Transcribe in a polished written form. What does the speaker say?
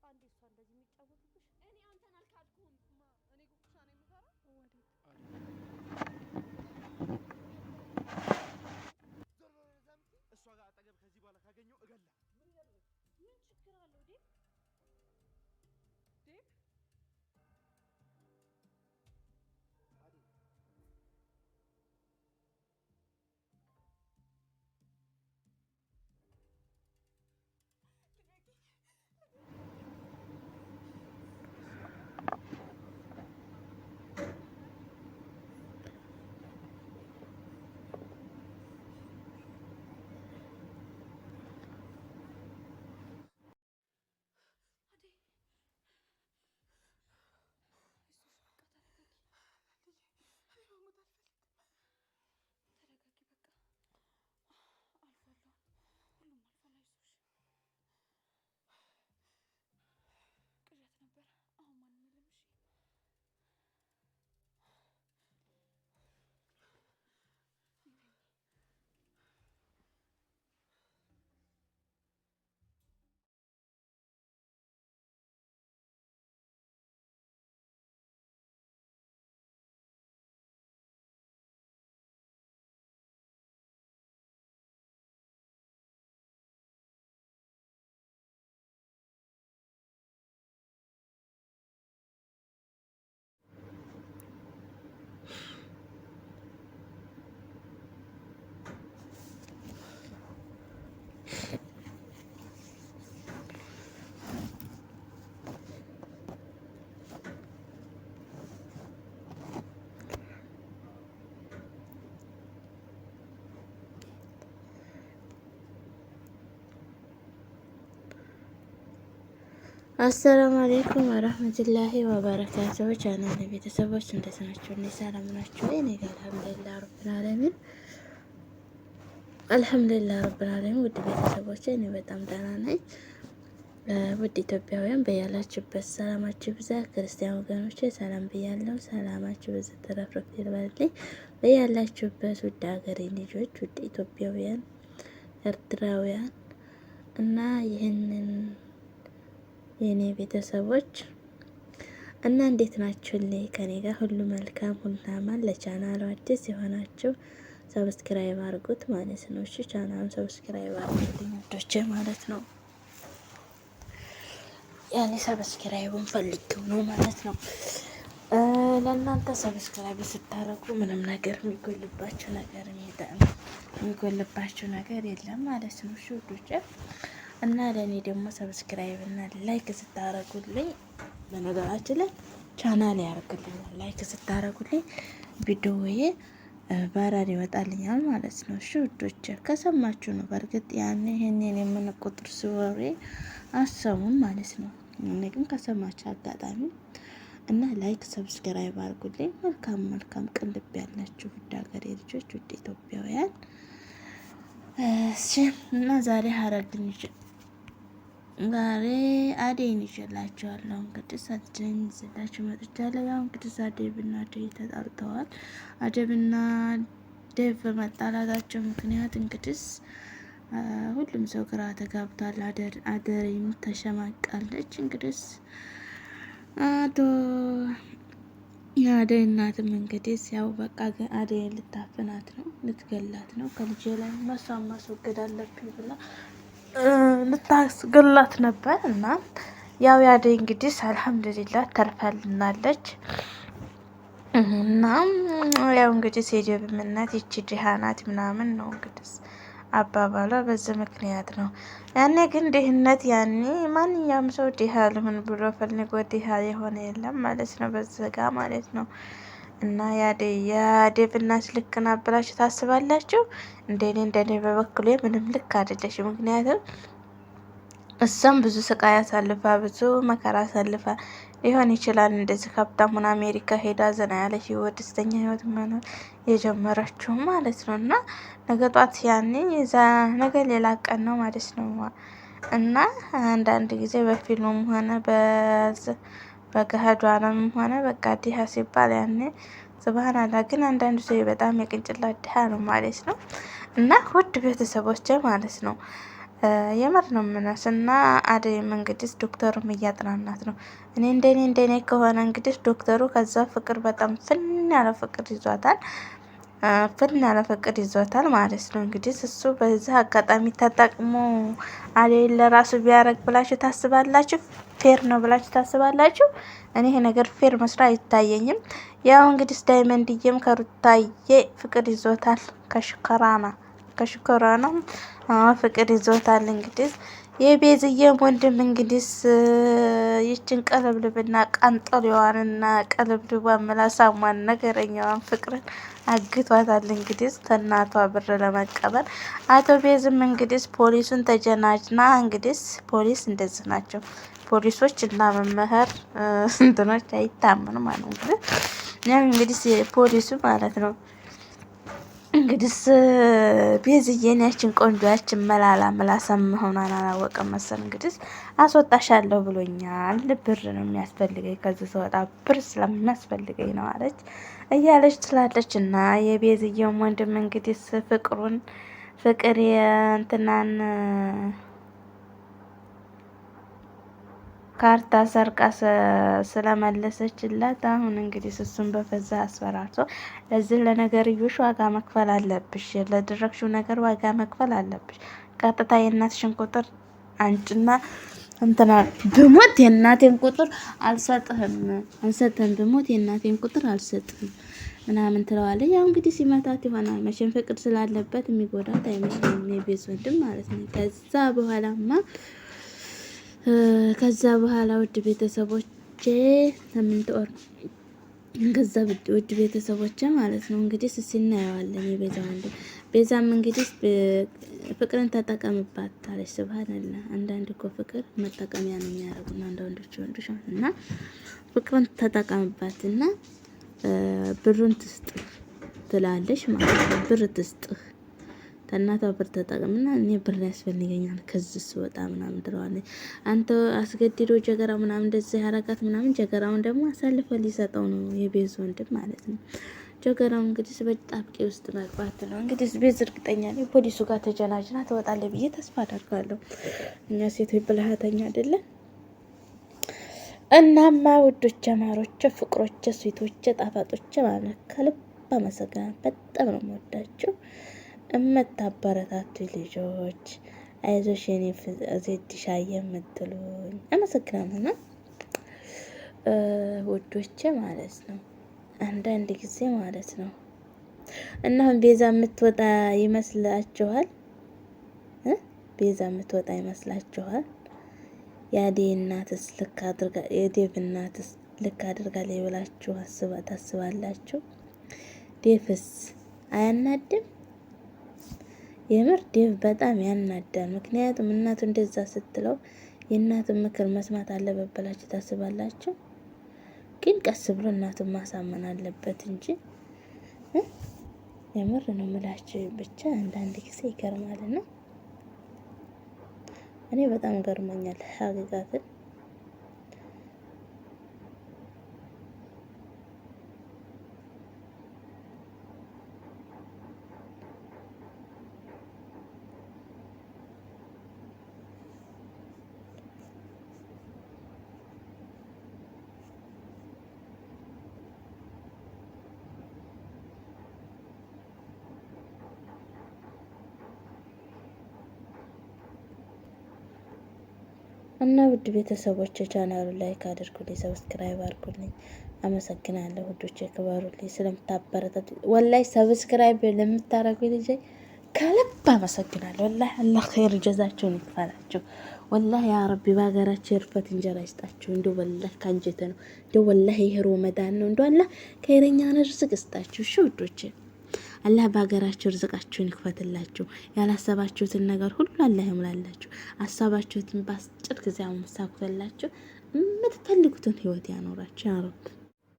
አንዴ እሷ እንደዚህ የሚጫወቱብሽ እኔ አንተን አልካድኩም። እኔ ጉኩሻ ነኝ የምፈራው። ወዴት እሷ ጋር አጠገብ ከዚህ በኋላ ካገኘው እገላ። ምን ችግር አለው ዴቭ? ዴቭ አሰላሙ አለይኩም ወራህመቱላሂ ወበረካቱሁ። ቻናል ቤተሰቦች እንዴት ናችሁ? እኔ ሰላም ናችሁ? እኔ ጋር አልሐምዱሊላህ ረብል ዓለሚን ረብል ዓለሚን። ውድ ቤተሰቦች እኔ በጣም ደህና ነኝ። ውድ ኢትዮጵያውያን በያላችሁበት ሰላማችሁ ብዛ። ክርስቲያን ወገኖቼ ሰላም ብያለሁ። ሰላማችሁ ብዛ ተረፍረፍ ይበልልኝ በያላችሁበት። ውድ ሀገሬ ልጆች፣ ውድ ኢትዮጵያውያን፣ ኤርትራውያን እና ይህንን የኔ ቤተሰቦች እና እንዴት ናችሁልኝ? ከኔ ጋር ሁሉ መልካም ሁሉ አማን። ለቻናሉ አዲስ የሆናችሁ ሰብስክራይብ አድርጉት ማለት ነው። እሺ ቻናሉን ሰብስክራይብ አድርጉልኝ ወዶቼ ማለት ነው። ያኔ ሰብስክራይቡን ፈልጌው ነው ማለት ነው። ለእናንተ ሰብስክራይብ ስታረጉ ምንም ነገር የሚጎልባችሁ ነገር የለም ማለት ነው። እሺ ወዶቼ እና ለእኔ ደግሞ ሰብስክራይብ እና ላይክ ስታረጉልኝ፣ በነገራችን ላይ ቻናል ያደርግልኛል። ላይክ ስታረጉልኝ ቪዲዮዬ ባራድ ይወጣልኛል ማለት ነው። እሺ ውዶች ከሰማችሁ ነው። በእርግጥ ያኔ ይሄንን የምንቆጥር ሲወሬ አሰሙን ማለት ነው። እኔ ግን ከሰማችሁ አጋጣሚ እና ላይክ ሰብስክራይብ አድርጉልኝ። መልካም ቅልብ ያላችሁ ውድ ሀገሬ ልጆች፣ ውድ ኢትዮጵያውያን እሺ። እና ዛሬ አደይን ይዤላችኋለሁ። እንግዲህ አደይን ይዤላችሁ መጥቻለሁ። ያው እንግዲህ አደይና አደይ ተጣልተዋል። አደይና ዴቭ በመጣላታቸው ምክንያት እንግዲህ ሁሉም ሰው ግራ ተጋብቷል። አደይም ተሸማቃለች። እንግዲህ የአደይ እናትም እንግዲህ ያው በቃ አደይን ልታፍናት ነው፣ ልትገላት ነው። ከልጄ ላይ መሷን ማስወገድ አለብኝ ብላ ልታስገላት ነበር። እና ያው የአደይ እንግዲህ አልሐምዱሊላህ ተርፋልናለች። እና ያው እንግዲህ የዴቭም እናት ይቺ ድሃ ናት ምናምን ነው እንግዲህ አባባሏ በዚህ ምክንያት ነው። ያኔ ግን ድህነት ያኔ ማንኛውም ሰው ድሃ ልሁን ብሎ ፈልጎ ድሃ የሆነ የለም ማለት ነው፣ በዘጋ ማለት ነው። እና የዴቭ እናት ልክ ናት ብላችሁ ታስባላችሁ? እንደኔ በበኩሌ ምንም ልክ አይደለሽ። ምክንያቱም እሷም ብዙ ስቃይ አሳልፋ ብዙ መከራ አሳልፋ ሊሆን ይችላል እንደዚህ ሀብታም ሆና አሜሪካ ሄዳ ዘና ያለች ህይወት፣ ደስተኛ ህይወት መኖር የጀመረችው ማለት ነው። እና ነገ ጧት ያኔ ነገ ሌላ ቀን ነው ማለት ነው። እና አንዳንድ ጊዜ በፊልሙም ሆነ በገሃዱ ዓለምም ሆነ በቃ ድሃ ሲባል ያኔ ስብሃናላ። ግን አንዳንድ ሰው በጣም የቅንጭላት ድሃ ነው ማለት ነው። እና ውድ ቤተሰቦች ማለት ነው የምር ነው የምነስና አደይም እንግዲህ ዶክተሩም እያጥናናት ነው። እንደኔ ከሆነ እንግዲህ ዶክተሩ ከዛ ፍቅር በጣም ፍን ያለ ፍቅር ይዟታል። ማለት ነው። እንግዲህ እሱ በዚህ አጋጣሚ ተጠቅሞ አደይን ለራሱ ቢያረግ ብላችሁ ታስባላችሁ? ፌር ነው ብላችሁ ታስባላችሁ? እኔ ይሄ ነገር ፌር መስሎ አይታየኝም። ያው እንግዲህ ዳይመንድዬም ከሩታዬ ፍቅር ይዞታል። ከሽከራና ፍቅር ይዞታል። እንግዲህ የቤዝዬም ወንድም እንግዲህ ይችን ቀለብልብና ቃንጠሌዋንና ቀለብልቧን ምላሳሟን ነገረኛዋን ፍቅርን አግቷታል። እንግዲህ ከእናቷ ብር ለመቀበል አቶ ቤዝም እንግዲህ ፖሊሱን ተጀናጅና እንግዲህ ፖሊስ እንደዚህ ናቸው። ፖሊሶች እና መምህር እንትኖች አይታመኑም ማለት ነው። እንግዲህ ፖሊሱ ማለት ነው እንግዲህ ቤዝዬን ያችን ቆንጆ ያችን ምላሳም መሆኗን አላወቀም መሰል። እንግዲህ አስወጣሻለሁ ብሎኛል፣ ብር ነው የሚያስፈልገኝ፣ ከዚህ ስወጣ ብር ስለሚያስፈልገኝ ነው አለች እያለች ትላለች። እና የቤዝዬውም ወንድም እንግዲህ ፍቅር የእንትናን ካርታ ሰርቃ ስለመለሰችላት አሁን እንግዲህ እሱን በፈዛ አስፈራርቶ ለዚህ ለነገርዮሽ ዋጋ መክፈል አለብሽ፣ ለደረግሽው ነገር ዋጋ መክፈል አለብሽ። ቀጥታ የእናትሽን ቁጥር አንጭና እንትና ብሞት የእናቴን ቁጥር አልሰጥህም፣ ብሞት የእናቴን ቁጥር አልሰጥህም ምናምን ትለዋለች። ያው እንግዲህ ሲመታት ይሆናል መቼም ፍቅር ስላለበት የሚጎዳት አይመስለኝም የቤዝ ወንድም ማለት ነው። ከዛ በኋላ ውድ ቤተሰቦቼ ውድ ቤተሰቦቼ ማለት ነው እንግዲህ እናየዋለን። የቤዛ ወንድም ቤዛም እንግዲህ ፍቅርን ተጠቀምባት አለች። ስብሃንአላህ አንዳንድ እኮ ፍቅር መጠቀሚያ ነው የሚያደርጉና አንዳንዶች ወንዶች እና ፍቅርን ተጠቀምባትና ብሩን ትስጥህ ትላለች ማለት ነው። ብር ትስጥህ ከእናቷ ብር ተጠቅምና እኔ ብር ያስፈልገኛል ከዚህ ስወጣ ምናምን ትለዋለች። አንተ አስገድዶ ጀገራ ምናምን እንደዚህ ያረጋት ምናምን ጀገራውን ደግሞ አሳልፎ ሊሰጠው ነው የቤዝ ወንድም ማለት ነው። ጀገራው እንግዲህ በጣብቄ ውስጥ መግባት ነው እንግዲህ ቤዝ እርግጠኛ ነኝ ፖሊሱ ጋር ተጀናጅና ትወጣለች ብዬ ተስፋ አደርጋለሁ። እኛ ሴቶች ብልሃተኛ አይደለን። እናማ ውዶች፣ አማሮች፣ ፍቅሮች፣ ስዊቶች፣ ጣፋጦች ማለት ከልብ አመሰግናለሁ። በጣም ነው የምወዳችሁ እምታበረታቱ ልጆች፣ አይዞሽ የኔ ዜድሻ የምትሉኝ አመሰግናለሁ። ውዶቼ ማለት ነው አንዳንድ ጊዜ ማለት ነው እና አሁን ቤዛ የምትወጣ ይመስላችኋል? ቤዛ የምትወጣ ይመስላችኋል? የአዴይ እናትስ የዴቭ እናትስ ልክ አድርጋለች ብላችሁ ታስባላችሁ? ዴቭስ አያናድም? የምር ዴቭ በጣም ያናዳል። ምክንያቱም እናቱ እንደዛ ስትለው የእናቱን ምክር መስማት አለበት ብላችሁ ታስባላችሁ? ግን ቀስ ብሎ እናቱን ማሳመን አለበት እንጂ የምር ነው የምላችሁ። ብቻ አንዳንድ ጊዜ ይገርማል ነው። እኔ በጣም ገርሞኛል ሀቂቃትን። እና ውድ ቤተሰቦች ቻናሉ ላይክ አድርጉልኝ፣ ሰብስክራይብ አድርጉልኝ። አመሰግናለሁ ውዶቼ፣ ክበሩልኝ ስለምታበረታቱ። ወላሂ ሰብስክራይብ ለምታረጉ ልጅ ከልብ አመሰግናለሁ። ወላሂ አላህ ኸይር ጀዛችሁን ይክፈላችሁ። ወላሂ ያ ረቢ በሀገራችሁ የርፈት እንጀራ ይስጣችሁ። እንደው ወላሂ ካንጀተ ነው። እንደው ወላሂ ይሄ ረመዳን ነው። እንደው አላህ ኸይረኛ ርዝቅ ይስጣችሁ። እሺ ውዶቼ፣ አላህ በሀገራችሁ ርዝቃችሁን ይክፈትላችሁ። ያላሰባችሁትን ነገር ሁሉ አላህ ይሙላላችሁ። አሳባችሁትን በአጭር ጊዜ አመሳክቶላችሁ የምትፈልጉትን ህይወት ያኖራችሁ ያ ረብ።